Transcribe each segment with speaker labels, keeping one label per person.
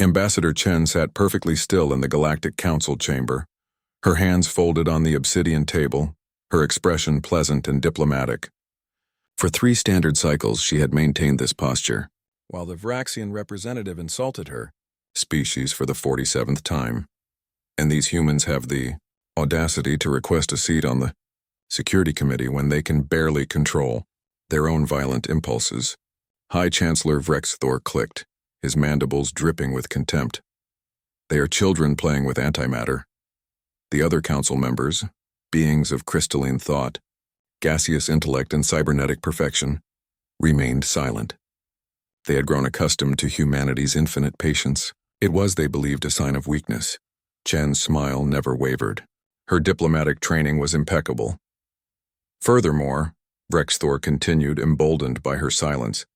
Speaker 1: Ambassador Chen sat perfectly still in the Galactic Council chamber, her hands folded on the obsidian table, her expression pleasant and diplomatic. For 3 standard cycles she had maintained this posture, while the Vraxian representative insulted her, species for the 47th time. And these humans have the audacity to request a seat on the Security Committee when they can barely control their own violent impulses. High Chancellor Vrexthor clicked, his mandibles dripping with contempt. They are children playing with antimatter. The other council members, beings of crystalline thought, gaseous intellect and cybernetic perfection, remained silent. They had grown accustomed to humanity's infinite patience. It was, they believed, a sign of weakness. Chen's smile never wavered. Her diplomatic training was impeccable. Furthermore, Vrexthor continued, emboldened by her silence,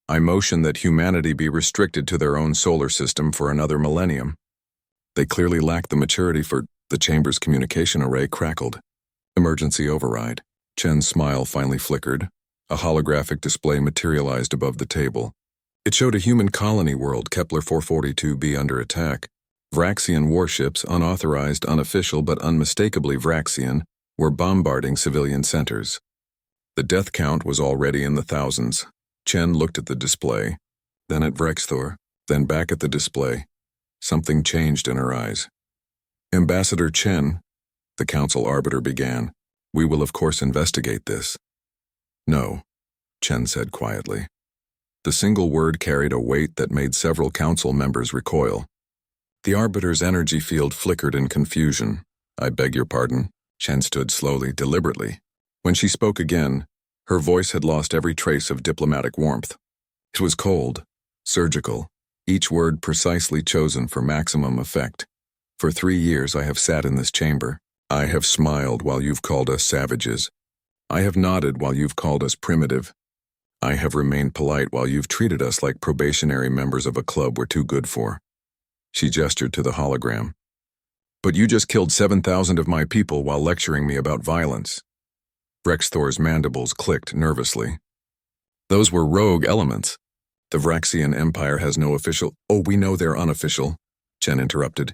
Speaker 1: I motion that humanity be restricted to their own solar system for another millennium. They clearly lacked the maturity for the chamber's communication array crackled. Emergency override. Chen's smile finally flickered. A holographic display materialized above the table. It showed a human colony world, Kepler 442b, under attack. Vraxian warships, unauthorized, unofficial, but unmistakably Vraxian, were bombarding civilian centers. The death count was already in the thousands. Chen looked at the display, then at Vrexthor, then back at the display. Something changed in her eyes. Ambassador Chen, the council arbiter began, we will of course investigate this. No, Chen said quietly. The single word carried a weight that made several council members recoil. The arbiter's energy field flickered in confusion. I beg your pardon. Chen stood slowly, deliberately. When she spoke again, her voice had lost every trace of diplomatic warmth. It was cold, surgical, each word precisely chosen for maximum effect. For 3 years I have sat in this chamber. I have smiled while you've called us savages. I have nodded while you've called us primitive. I have remained polite while you've treated us like probationary members of a club we're too good for. She gestured to the hologram. But you just killed 7,000 of my people while lecturing me about violence. Vrexthor's mandibles clicked nervously. Those were rogue elements. The Vraxian Empire has no official— Oh, we know they're unofficial, Chen interrupted.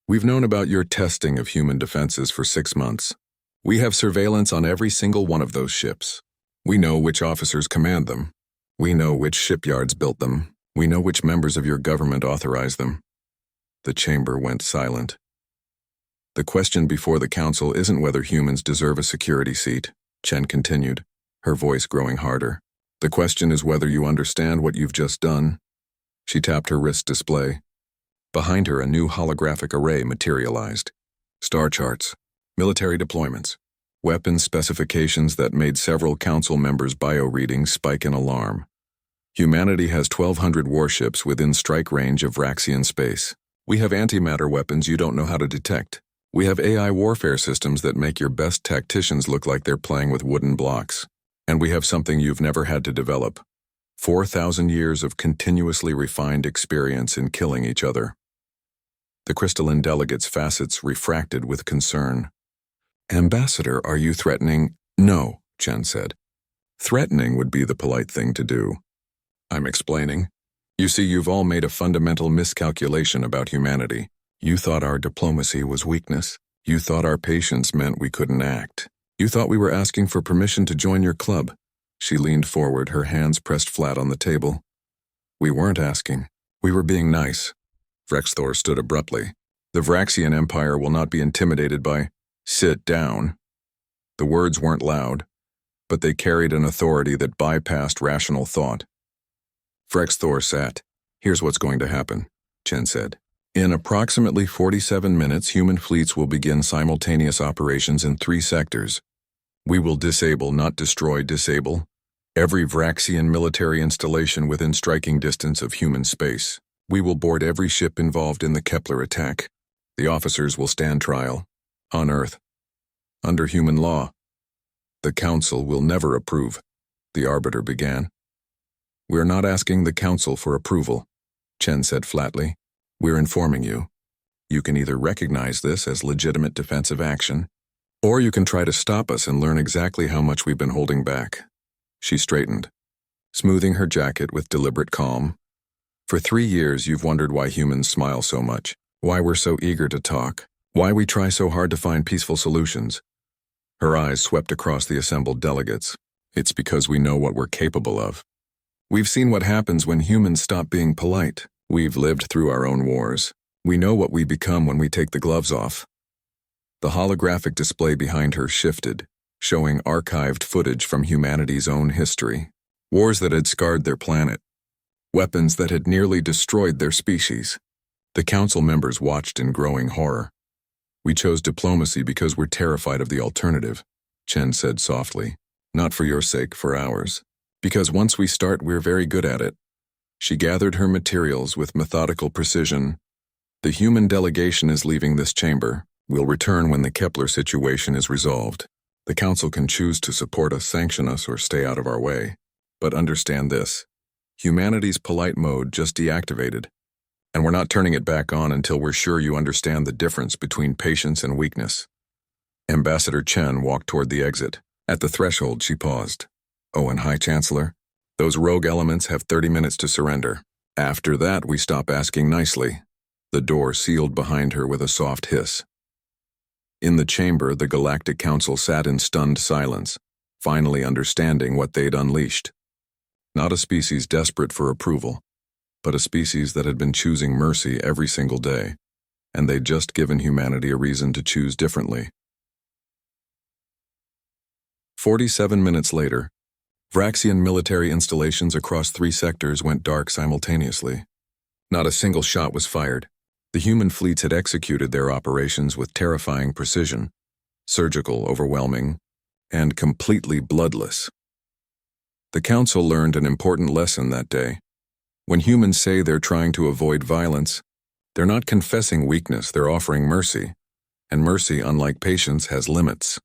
Speaker 1: We've known about your testing of human defenses for 6 months. We have surveillance on every single one of those ships. We know which officers command them. We know which shipyards built them. We know which members of your government authorized them. The chamber went silent. The question before the council isn't whether humans deserve a security seat, Chen continued, her voice growing harder. The question is whether you understand what you've just done. She tapped her wrist display. Behind her, a new holographic array materialized. Star charts, military deployments, weapons specifications that made several council members' bio-readings spike in alarm. Humanity has 1,200 warships within strike range of Vraxian space. We have antimatter weapons you don't know how to detect. We have AI warfare systems that make your best tacticians look like they're playing with wooden blocks. And we have something you've never had to develop. 4,000 years of continuously refined experience in killing each other. The crystalline delegate's facets refracted with concern. Ambassador, are you threatening? No, Chen said. Threatening would be the polite thing to do. I'm explaining. You see, you've all made a fundamental miscalculation about humanity. You thought our diplomacy was weakness. You thought our patience meant we couldn't act. You thought we were asking for permission to join your club. She leaned forward, her hands pressed flat on the table. We weren't asking. We were being nice. Vrexthor stood abruptly. The Vraxian Empire will not be intimidated by— Sit down. The words weren't loud, but they carried an authority that bypassed rational thought. Vrexthor sat. Here's what's going to happen, Chen said. In approximately 47 minutes, human fleets will begin simultaneous operations in 3 sectors. We will disable, not destroy, disable every Vraxian military installation within striking distance of human space. We will board every ship involved in the Kepler attack. The officers will stand trial. On Earth. Under human law. The Council will never approve, the arbiter began. We're not asking the Council for approval, Chen said flatly. We're informing you. You can either recognize this as legitimate defensive action, or you can try to stop us and learn exactly how much we've been holding back. She straightened, smoothing her jacket with deliberate calm. For 3 years, you've wondered why humans smile so much, why we're so eager to talk, why we try so hard to find peaceful solutions. Her eyes swept across the assembled delegates. It's because we know what we're capable of. We've seen what happens when humans stop being polite. We've lived through our own wars. We know what we become when we take the gloves off. The holographic display behind her shifted, showing archived footage from humanity's own history. Wars that had scarred their planet. Weapons that had nearly destroyed their species. The council members watched in growing horror. We chose diplomacy because we're terrified of the alternative, Chen said softly. Not for your sake, for ours. Because once we start, we're very good at it. She gathered her materials with methodical precision. The human delegation is leaving this chamber. We'll return when the Kepler situation is resolved. The council can choose to support us, sanction us, or stay out of our way. But understand this. Humanity's polite mode just deactivated, and we're not turning it back on until we're sure you understand the difference between patience and weakness. Ambassador Chen walked toward the exit. At the threshold, she paused. Oh, and High Chancellor, those rogue elements have 30 minutes to surrender. After that, we stop asking nicely. The door sealed behind her with a soft hiss. In the chamber, the Galactic Council sat in stunned silence, finally understanding what they'd unleashed. Not a species desperate for approval, but a species that had been choosing mercy every single day, and they'd just given humanity a reason to choose differently. 47 minutes later, Vraxian military installations across 3 sectors went dark simultaneously. Not a single shot was fired. The human fleets had executed their operations with terrifying precision, surgical, overwhelming, and completely bloodless. The Council learned an important lesson that day. When humans say they're trying to avoid violence, they're not confessing weakness, they're offering mercy. And mercy, unlike patience, has limits.